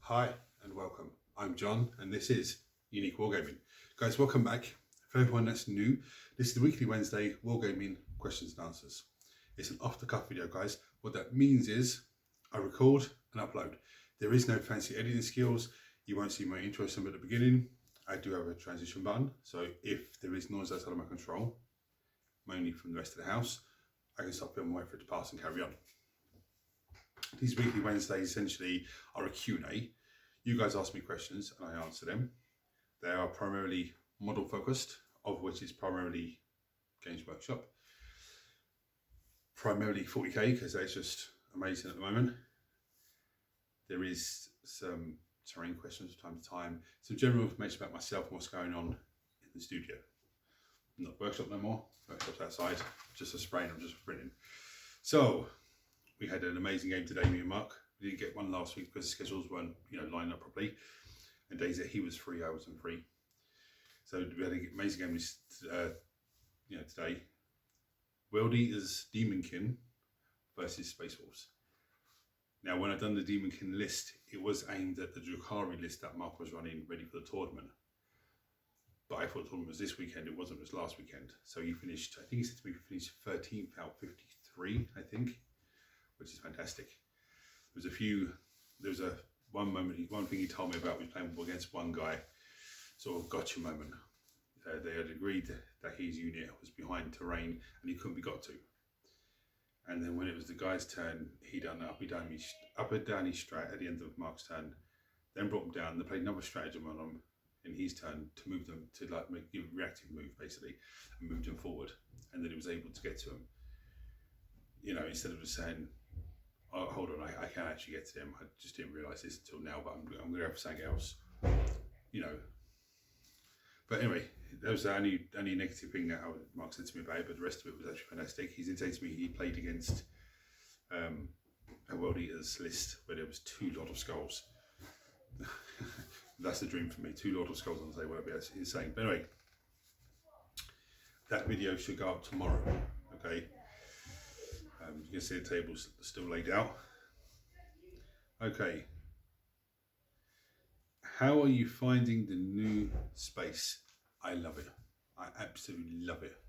Hi and welcome. I'm John and this is Unique Wargaming. Guys, welcome back. For everyone that's new, this is the weekly Wednesday Wargaming questions and answers. It's an off-the-cuff video, guys. What that means is I record and upload. There is no fancy editing skills. You won't see my intro symbol at the beginning. I do have a transition button, so if there is noise outside of my control, mainly from the rest of the house, I can stop it and wait for it to pass and carry on. These weekly Wednesdays essentially are a Q&A. You guys ask me questions and I answer them. They are primarily model focused, of which is primarily Games Workshop. Primarily 40k because that's just amazing at the moment. There is some terrain questions from time to time, some general information about myself and what's going on in the studio. Not workshop no more, workshop's outside, just a spraying, I'm just printing. So, we had an amazing game today, me and Mark. We didn't get one last week because the schedules weren't, lined up properly. And days that he was free, I wasn't free. So we had an amazing game today. World Eaters Demonkin versus Space Wolves. Now, when I done the Demonkin list, it was aimed at the Drukhari list that Mark was running ready for the tournament. But I thought the tournament was this weekend. It wasn't. It was last weekend. So he finished. I think he said to me, he finished 13th out of 53. I think. Which is fantastic. There was one thing he told me about was playing against one guy, sort of gotcha moment. They had agreed that his unit was behind terrain and he couldn't be got to. And then when it was the guy's turn, he done up and down his strat at the end of Mark's turn, then brought him down. They played another stratagem on him in his turn to move them to give a reactive move basically, and moved him forward. And then he was able to get to him. Instead of just saying, oh, hold on, I can actually get to them. I just didn't realise this until now, but I'm going to go for something else. But anyway, that was the only negative thing that Mark said to me about it, but the rest of it was actually fantastic. He did say to me he played against a World Eaters list where there was 2 Lot of Skulls. That's the dream for me, 2 Lot of Skulls on the table, whatever he's saying. But anyway, that video should go up tomorrow, okay? You can see the table's still laid out. Okay. How are you finding the new space? I love it. I absolutely love it.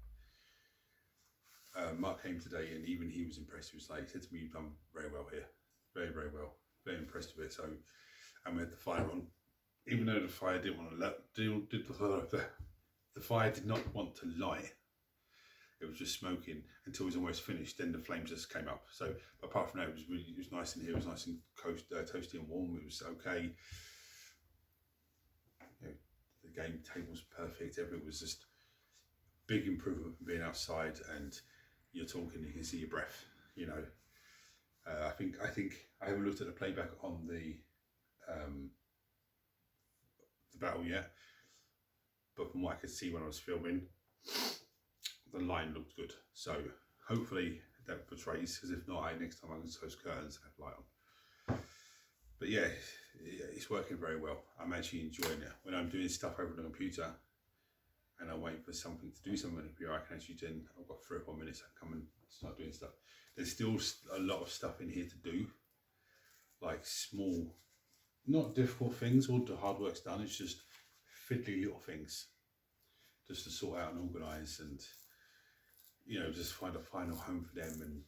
Mark came today and even he was impressed. He said to me, you've done very well here. Very, very well. Very impressed with it. So, and we had the fire on. Even though the fire didn't want to the fire did not want to light. It was just smoking until it was almost finished. Then the flames just came up. So apart from that, it was nice in here. It was nice and toasty and warm. It was okay. The game table was perfect. Everything was just big improvement from being outside. And you're talking, you can see your breath. I think I haven't looked at the playback on the battle yet, but from what I could see when I was filming, the line looked good, so hopefully that portrays, because if not, next time I can close curtains and have light on. But yeah, it's working very well. I'm actually enjoying it. When I'm doing stuff over the computer and I'm waiting for something to do something on the computer, I can actually I've got 3 or 4 minutes, I can come and start doing stuff. There's still a lot of stuff in here to do, like small, not difficult things. All the hard work's done. It's just fiddly little things just to sort out and organise and just find a final home for them, and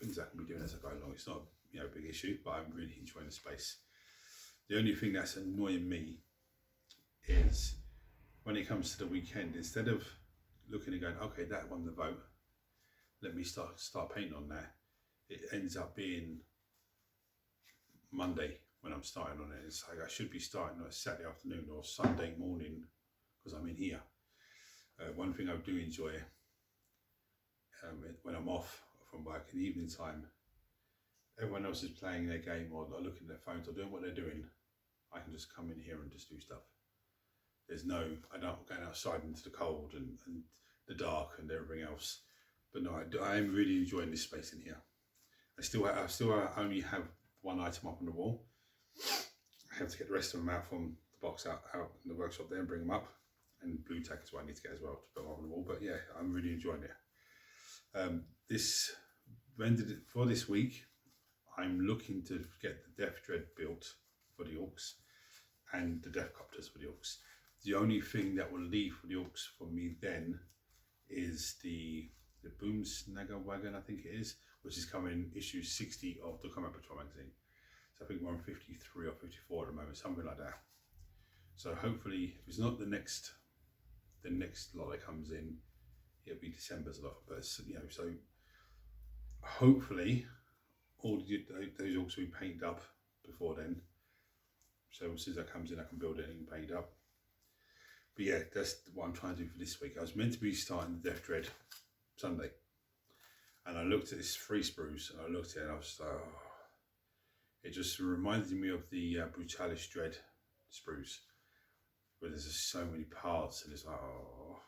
things I can be doing as I go along. It's not a big issue, but I'm really enjoying the space. The only thing that's annoying me is when it comes to the weekend, instead of looking and going, okay, that won the vote, let me start painting on that, it ends up being Monday when I'm starting on it. It's like I should be starting on a Saturday afternoon or Sunday morning because I'm in here. One thing I do enjoy when I'm off from work in the evening time, everyone else is playing their game or looking at their phones or doing what they're doing. I can just come in here and just do stuff. I don't go outside into the cold and the dark and everything else. But no, I am really enjoying this space in here. I still only have one item up on the wall. I have to get the rest of them out from the box out in the workshop there and bring them up. And blue tack is what I need to get as well to put them up on the wall. But yeah, I'm really enjoying it. For this week, I'm looking to get the Death Dread built for the Orcs and the Deathcopters for the Orcs. The only thing that will leave for the Orcs for me then is the Boomsnagger Wagon, I think it is, which is coming issue 60 of the Combat Patrol magazine. So I think we're on 53 or 54 at the moment, something like that. So hopefully, if it's not the next lot that comes in, it'll be December's lot. But you know, so hopefully all those Orcs will be painted up before then. So as soon as that comes in, I can build it and paint it up. But yeah, that's what I'm trying to do for this week. I was meant to be starting the Death Dread Sunday, and I looked at this free spruce, and I looked at it and I was like, oh. It just reminded me of the Brutalis Dread spruce, where there's just so many parts, and it's like, oh,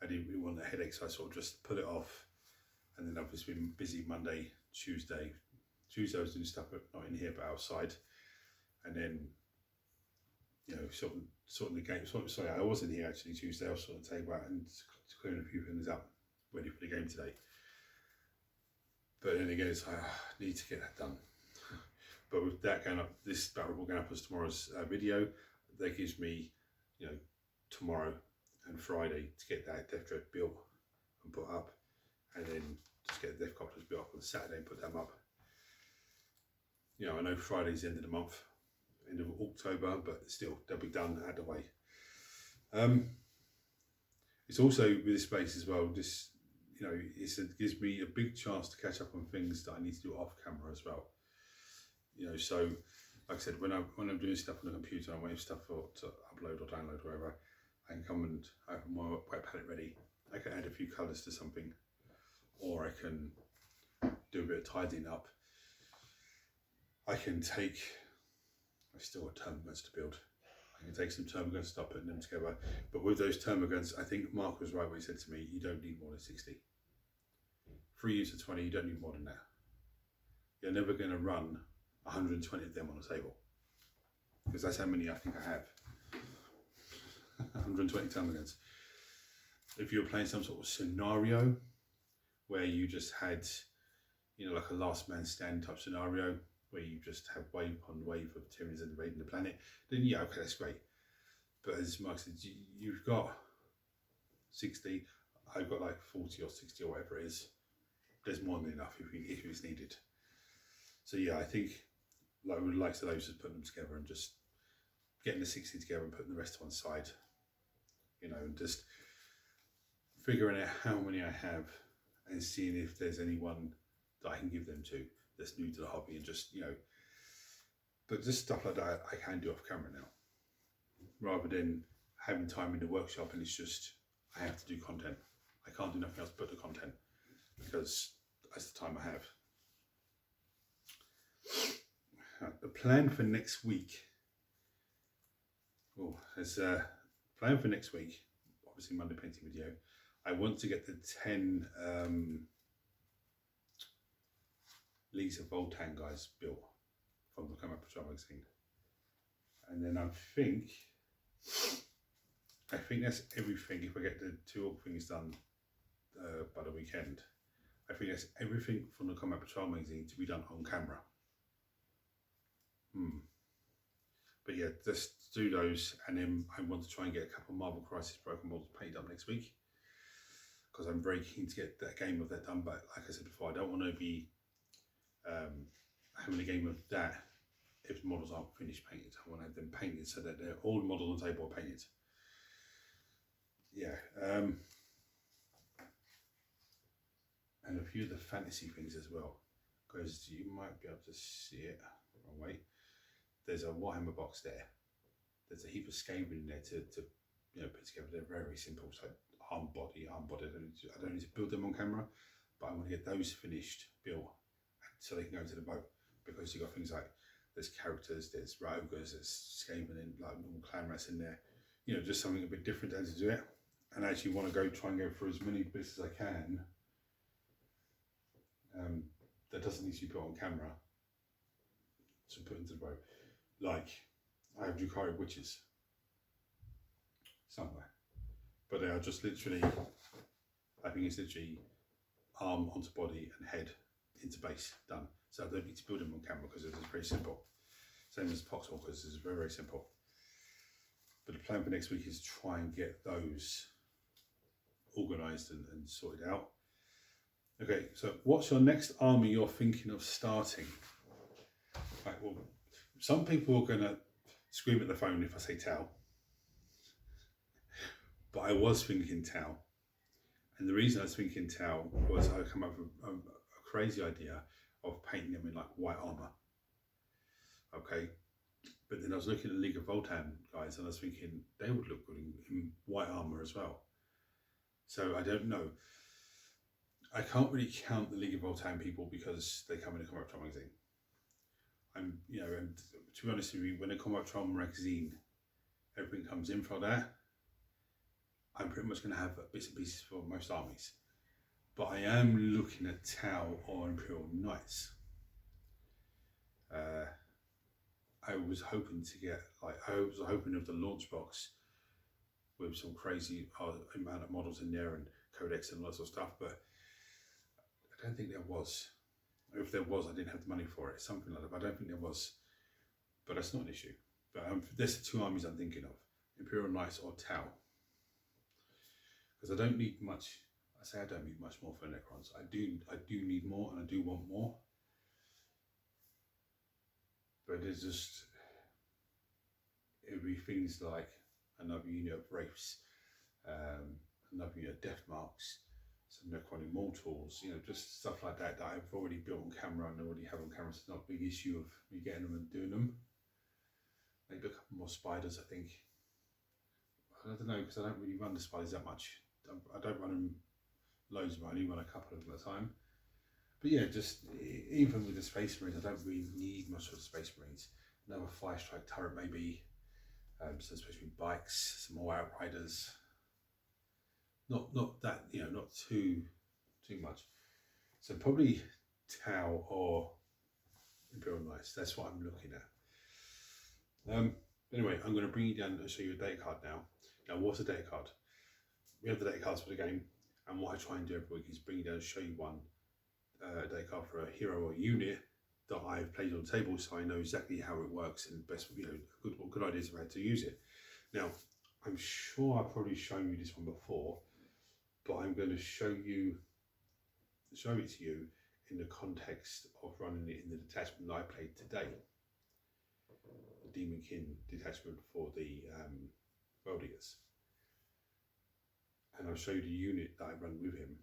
I didn't really want the headache, so I sort of just put it off. And then I've just been busy Monday, Tuesday. Tuesday I was doing stuff not in here but outside, and then, you know, sorting the game. Sorry, I wasn't here actually Tuesday. I was sorting the table out and clearing a few things up, ready for the game today. But then again, it's like, I need to get that done. But with that going up, this battle report going up as tomorrow's video, that gives me, you know, tomorrow and Friday to get that Death Dread built and put up, and then just get the Deathcopters built up on Saturday and put them up. You know, I know Friday's the end of the month, end of October, but still, they'll be done out of the way. It's also with this space as well, just, you know, it gives me a big chance to catch up on things that I need to do off camera as well. You know, so like I said, when I'm doing stuff on the computer, I'm waiting for stuff to upload or download or whatever, I can come and I have my wet palette ready. I can add a few colours to something, or I can do a bit of tidying up. I still got termagants to build. I can take some termagants, start putting them together. But with those termagants, I think Mark was right when he said to me, you don't need more than 60. 3 use of 20, you don't need more than that. You're never going to run 120 of them on the table, because that's how many I think I have. 120 termagants. If you're playing some sort of scenario where you just had, you know, like a last man stand type scenario where you just have wave upon wave of Tyranids invading the planet, then yeah, okay, that's great. But as Mark said, you've got 60, I've got like 40 or 60 or whatever it is. There's more than enough if it's needed. So yeah, I think like with the likes of those, just putting them together and just getting the 60 together and putting the rest to one side, you know, and just figuring out how many I have and seeing if there's anyone that I can give them to that's new to the hobby, and just, you know, but just stuff like that I can do off camera now, rather than having time in the workshop and it's just, I have to do content. I can't do nothing else but the content because that's the time I have. The plan for next week, obviously Monday painting video, I want to get the 10 Leagues of Voltan guys built from the Combat Patrol magazine. And then I think that's everything. If I get the 2 Orc things done by the weekend, I think that's everything from the Combat Patrol magazine to be done on camera. But yeah, just do those, and then I want to try and get a couple of Marvel Crisis Broken models painted up next week, because I'm very keen to get that game of that done. But like I said before, I don't want to be having a game of that if the models aren't finished painted. I want to have them painted so that they're all the models on the table are painted. Yeah, and a few of the fantasy things as well, because you might be able to see it. Wrong way. There's a Warhammer box there. There's a heap of scaling in there to you know, put together. They're very simple. So arm body. I don't need to build them on camera, but I want to get those finished, built, so they can go to the boat. Because you've got things like, there's characters, there's Rogers, there's Skaven, and like normal clan rats in there. You know, just something a bit different to do it. And I actually want to try and go through as many bits as I can that doesn't need to be put on camera to put into the boat. Like, I have Drukari witches somewhere, but they are just literally, I think it's literally arm onto body and head into base, done. So I don't need to build them on camera because it's very simple. Same as Poxwalkers, it's very, very simple. But the plan for next week is to try and get those organised and sorted out. Okay, so what's your next army you're thinking of starting? Right, well, some people are going to scream at the phone if I say Tau. But I was thinking Tau. And the reason I was thinking Tau was I come up with a crazy idea of painting them in like white armour. Okay, but then I was looking at the League of Voltan guys and I was thinking they would look good in white armour as well. So I don't know. I can't really count the League of Voltan people because they come in a Combat Patrol magazine. And to be honest with you, when a Combat Patrol magazine, everything comes in for that, I'm pretty much going to have bits and pieces for most armies. But I am looking at Tau or Imperial Knights. I was hoping to get, I was hoping of the launch box with some crazy amount of models in there and codex and lots of stuff, but I don't think there was. If there was, I didn't have the money for it, something like that, but I don't think there was. But that's not an issue. But there's the two armies I'm thinking of, Imperial Knights or Tau. Because I don't need much, I don't need much more for Necrons. I do need more and I do want more. But it's just, it would be things like another unit of Wraiths, another unit of Death Marks, some Necron Immortals, just stuff like that I've already built on camera and already have on camera. So it's not a big issue of me getting them and doing them. Maybe a couple more spiders, I think. I don't know, because I don't really run the spiders that much. I don't run them loads, but I only run a couple of them at a time. But yeah, just even with the Space Marines, I don't really need much of the Space Marines. Another 5-strike turret maybe, some Space Marine bikes, some more Outriders. Not that, not too much. So probably Tau or Imperial Knights. That's what I'm looking at. Anyway, I'm going to bring you down and show you a data card now. Now, what's a data card? We have the data cards for the game, and what I try and do every week is bring you down and show you one data card for a hero or unit that I've played on the table, so I know exactly how it works and best, good ideas of how to use it. Now, I'm sure I've probably shown you this one before, but I'm going to show it to you in the context of running it in the detachment that I played today. The Demon King detachment for the World Eaters. And I'll show you the unit that I run with him,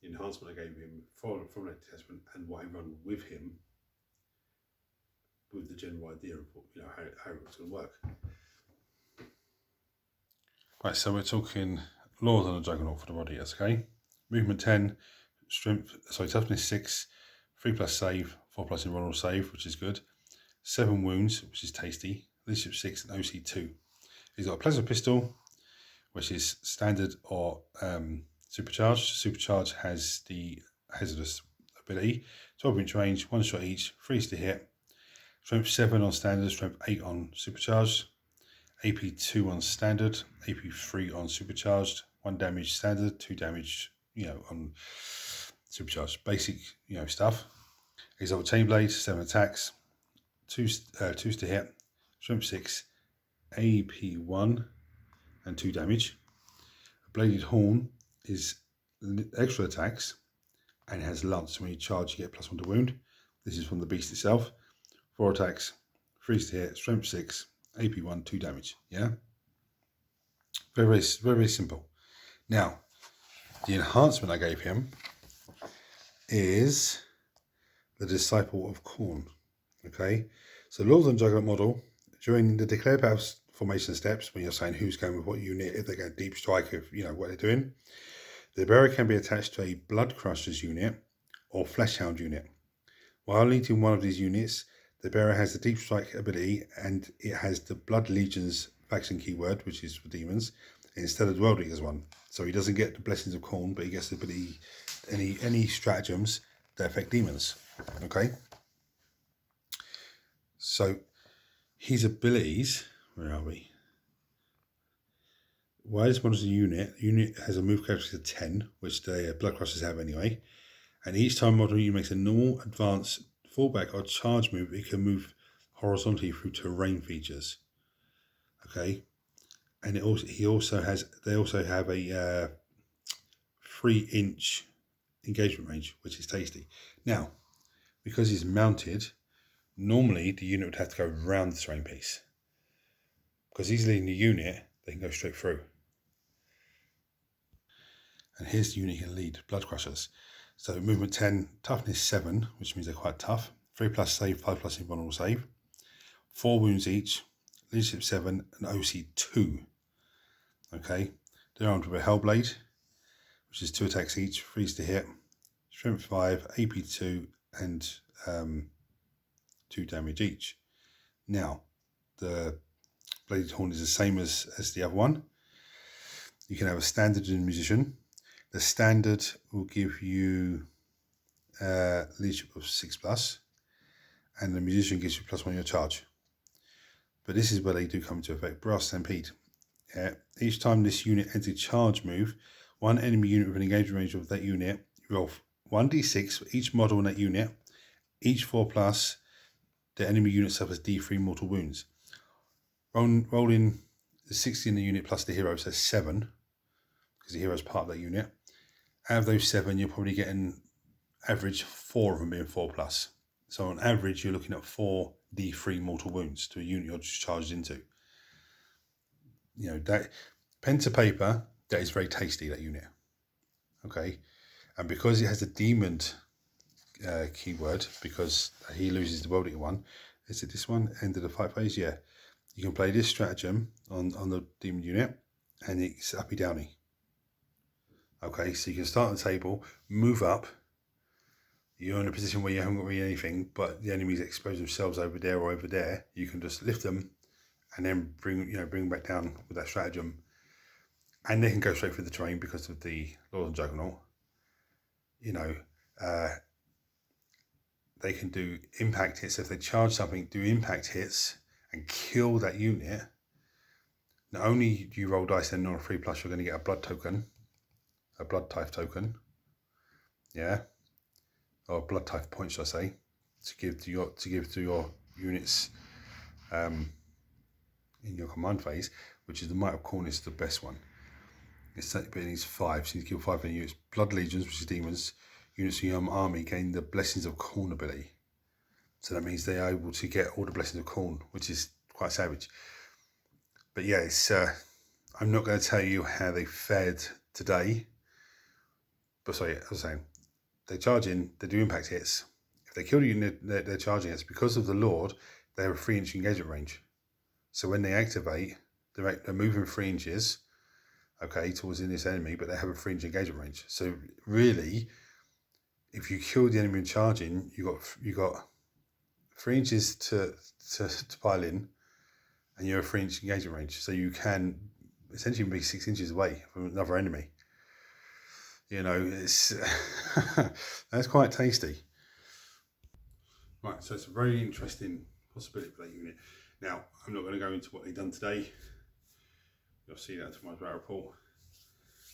the enhancement I gave him from that detachment, and what I run with him, with the general idea of how it's going to work. Right, so we're talking Lord and the Juggernaut for the World Eaters, okay? Movement 10, toughness 6, 3+ save, 4+ invulnerable save, which is good. 7 wounds, which is tasty. Leadership 6 and OC 2. He's got a plasma pistol, which is standard or supercharged. Supercharged has the hazardous ability. 12-inch range, 1 shot each, 3 to hit. Strength 7 on standard, strength 8 on supercharged. AP 2 on standard, AP 3 on supercharged. 1 damage standard, 2 damage, on supercharged. Basic, stuff. He's got a chain blade, 7 attacks, 2 to hit, strength 6, AP 1. And 2 damage. A bladed horn is extra attacks and has lance. When you charge, you get +1 to wound. This is from the beast itself. 4 attacks, 3 to hit, strength 6, AP 1, 2 damage. Yeah, very, very, very simple. Now, the enhancement I gave him is the Disciple of Khorne. Okay, so Lord and Juggernaut model during the declare battle formation steps, when you're saying who's going with what unit, if they're going deep strike, if what they're doing, the bearer can be attached to a Blood Crushers unit or Fleshhound unit. While leading one of these units, the bearer has the deep strike ability and it has the Blood Legions faction keyword, which is for demons, instead of the World Eaters one. So he doesn't get the Blessings of Khorne, but he gets the ability, any stratagems that affect demons. Okay. So his abilities, where are we? While this model is a unit, the unit has a move characteristic of 10, which the Blood Crushers have anyway. And each time model unit makes a normal, advance, fallback, or charge move, it can move horizontally through terrain features. Okay, and they also have a 3-inch engagement range, which is tasty. Now, because it's mounted, normally the unit would have to go round the terrain piece, because easily in the unit they can go straight through. And here's the unit you can lead, Blood Crushers. So movement 10, toughness 7, which means they're quite tough. 3+ save, 5+ invulnerable save. 4 wounds each, leadership 7, and OC 2. Okay, they're armed with a Hellblade, which is 2 attacks each, 3 to hit, strength 5, AP 2, and 2 damage each. Now, the Bladed Horn is the same as the other one. You can have a standard and musician. The standard will give you leadership of 6+, and the musician gives you +1 your charge. But this is where they do come into effect. Brass Stampede. Each time this unit enters a charge move, one enemy unit with an engagement range of that unit, roll 1d6 for each model in that unit. Each 4+, the enemy unit suffers D3 mortal wounds. Rolling the 60 in the unit plus the hero, so 7, because the hero is part of that unit. Out of those 7, you're probably getting average 4 of them being 4+. So on average, you're looking at 4 D3 mortal wounds to a unit you're just charged into. You know, that pen to paper, that is very tasty, that unit. Okay, and because it has a demon keyword, because he loses the World Eater one, is it this one, end of the fight phase? Yeah. You can play this stratagem on the demon unit, and it's uppy downy. Okay, so you can start on the table, move up. You're in a position where you haven't got really anything, but the enemies expose themselves over there or over there. You can just lift them, and then bring them back down with that stratagem, and they can go straight through the terrain because of the Lord of the Juggernaut. You know, they can do impact hits. If they charge something, do impact hits and kill that unit. Not only do you roll dice then on a 3+, you're going to get a blood token, a blood type token, yeah, or blood type point, should I say, to give to your units in your command phase, which is the Might of Khorne is the best one. But it needs 5, so you need to kill 5 units. Blood Legions, which is demons, units in your army gain the Blessings of Khorne ability. So that means they are able to get all the Blessings of Khorne, which is quite savage. But yeah, it's I'm not going to tell you how they fared today. But sorry, I was saying, they charge in, they do impact hits. If they kill the unit they're charging, it's because of the Lord, they have a 3-inch engagement range. So when they activate, they're moving 3 inches, okay, towards this enemy, but they have a 3-inch engagement range. So really, if you kill the enemy charging, you got 3 inches to pile in, and you're a 3-inch engagement range. So you can essentially be 6 inches away from another enemy. You know, it's that's quite tasty. Right, so it's a very interesting possibility for that unit. Now, I'm not going to go into what they've done today. You'll see that in tomorrow's battle report.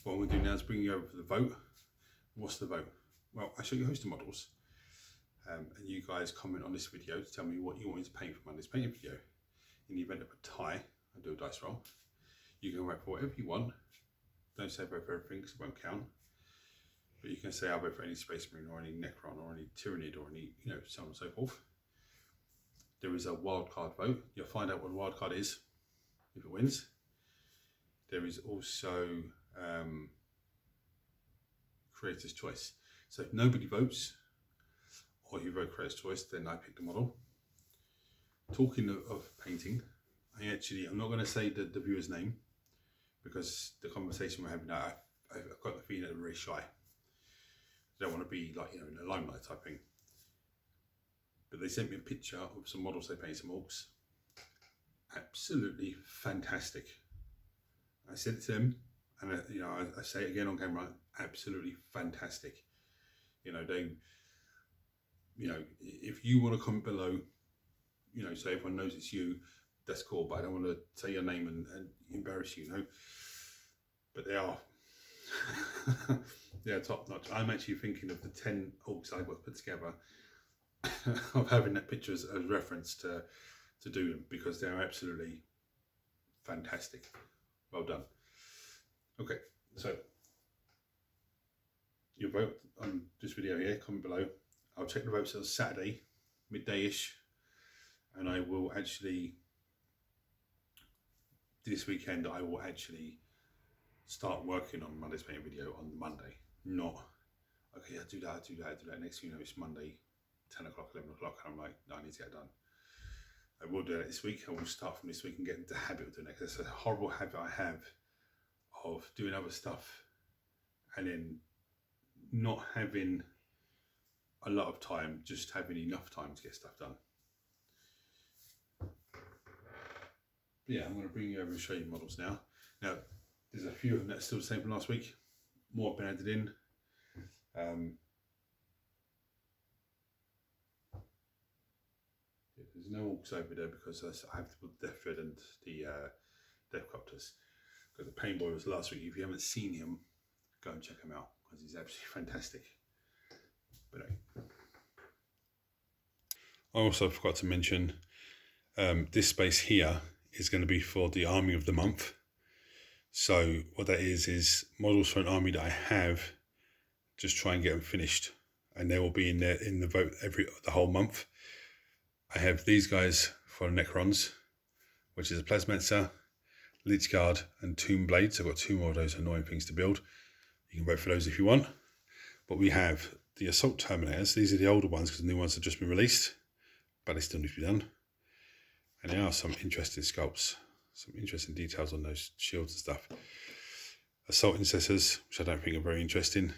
What I'm going to do now is bring you over for the vote. What's the vote? Well, I show you a host of models. And you guys comment on this video to tell me what you want me to paint for Monday's painting video. In the event of a tie, I do a dice roll. You can vote for whatever you want. Don't say vote for everything because it won't count. But you can say I'll vote for any Space Marine or any Necron or any Tyrannid or any, so on and so forth. There is a wildcard vote. You'll find out what a wildcard is if it wins. There is also Creator's Choice. So if nobody votes, or you vote Creator's Choice, then I pick the model. Talking of painting, I'm not going to say the viewer's name, because the conversation we're having now, I've got the feeling they're very shy. They don't want to be like, in the limelight type thing. But they sent me a picture of some models they painted, some orcs. Absolutely fantastic. I said it to them, and I say it again on camera, absolutely fantastic. If you want to comment below, so everyone knows it's you, that's cool, but I don't want to say your name and embarrass you, But they are. They're top notch. I'm actually thinking of the 10 orcs I've got put together, of having that picture as reference to to do them because they're absolutely fantastic. Well done. Okay, so your vote on this video here, comment below. I'll check the votes on Saturday, midday-ish, and I will actually, this weekend, I will actually start working on Monday's painting video on Monday. Not, okay, I'll do that. Next thing you know, it's Monday, 10 o'clock, 11 o'clock, and I'm like, no, I need to get it done. I will do that this week. I will start from this week and get into the habit of doing it, because it's a horrible habit I have of doing other stuff and then not having a lot of time, just having enough time to get stuff done. But yeah, I'm going to bring you over and show you models now. Now, there's a few of them that are still the same from last week. More have been added in. There's no orcs over there because I have to put the Death Thread and the Deathcopters. Because the Paint Boy was last week. If you haven't seen him, go and check him out because he's absolutely fantastic. But anyway. I also forgot to mention this space here is going to be for the Army of the Month. So what that is models for an army that I have, just try and get them finished, and they will be in there in the vote the whole month. I have these guys for Necrons, which is a Plasmancer, Lich Guard and Tomb Blades. I've got 2 more of those annoying things to build. You can vote for those if you want. But we have the Assault Terminators. These are the older ones because the new ones have just been released, but they still need to be done. And there are some interesting sculpts, some interesting details on those shields and stuff. Assault Intercessors, which I don't think are very interesting.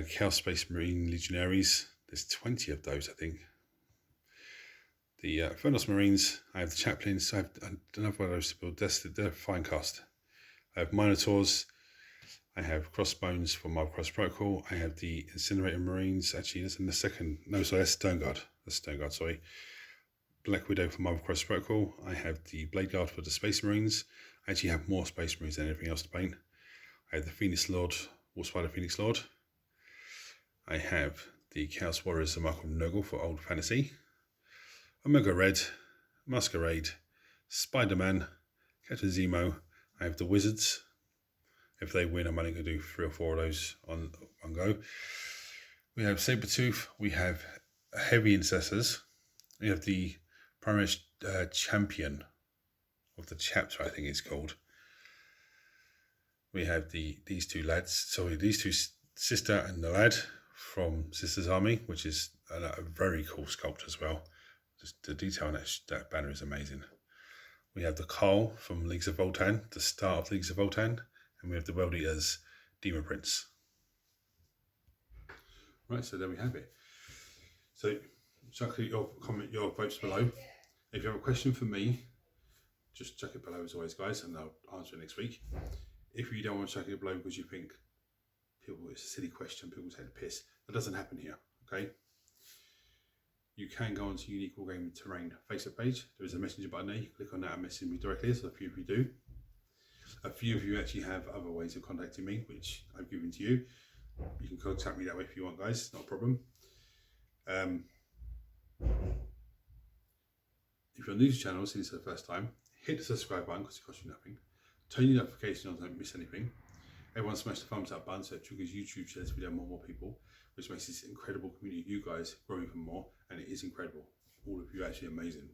Chaos Space Marine Legionaries. There's 20 of those, I think. The Furnos Marines, I have the Chaplains, I have another one of those to build, they're fine cast. I have Minotaurs, I have Crossbones for Marvel Cross Protocol, I have the Incinerator Marines, actually that's in the second, no sorry, that's Stoneguard, sorry. Black Widow for Marvel Cross Protocol, I have the Blade Guard for the Space Marines, I actually have more Space Marines than anything else to paint. I have the Phoenix Lord, Warspider Phoenix Lord. I have the Chaos Warriors of Michael Nogel for Old Fantasy. Omega Red, Masquerade, Spider-Man, Captain Zemo. I have the Wizards. If they win, I'm only going to do 3 or 4 of those on one go. We have Sabretooth. We have Heavy Intercessors. We have the Primary Champion of the chapter, I think it's called. We have these 2 lads. Sorry, these 2, Sister and the lad from Sister's Army, which is a very cool sculpt as well. Just the detail on that banner is amazing. We have the Carl from Leagues of Voltan, the start of Leagues of Voltan, and we have the World Eaters Demon Prince. Right, so there we have it. So chuck your votes below. If you have a question for me, just chuck it below as always, guys, and I'll answer it next week. If you don't want to chuck it below because you think it's a silly question, people take the piss, that doesn't happen here, okay? You can go onto Unique Wargaming Terrain Facebook page. There is a messenger button there. You click on that and message me directly, so a few of you do. A few of you actually have other ways of contacting me, which I've given to you. You can contact me that way if you want, guys, not a problem. If you're new to the channel, since it's the first time, hit the subscribe button because it costs you nothing. Turn your notifications on so you don't miss anything. Everyone smash the thumbs up button so it triggers YouTube, share this video more and more people, which makes this incredible community of you guys grow even more, and it is incredible. All of you are actually amazing.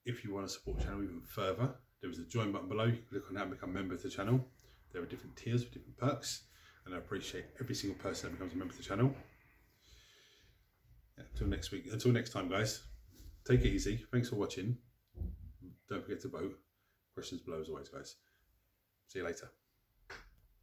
If you want to support the channel even further, there is a join button below. You can click on that and become a member of the channel. There are different tiers with different perks, and I appreciate every single person that becomes a member of the channel. Yeah, until next week, until next time, guys, take it easy. Thanks for watching. Don't forget to vote. Questions below as always, guys. See you later.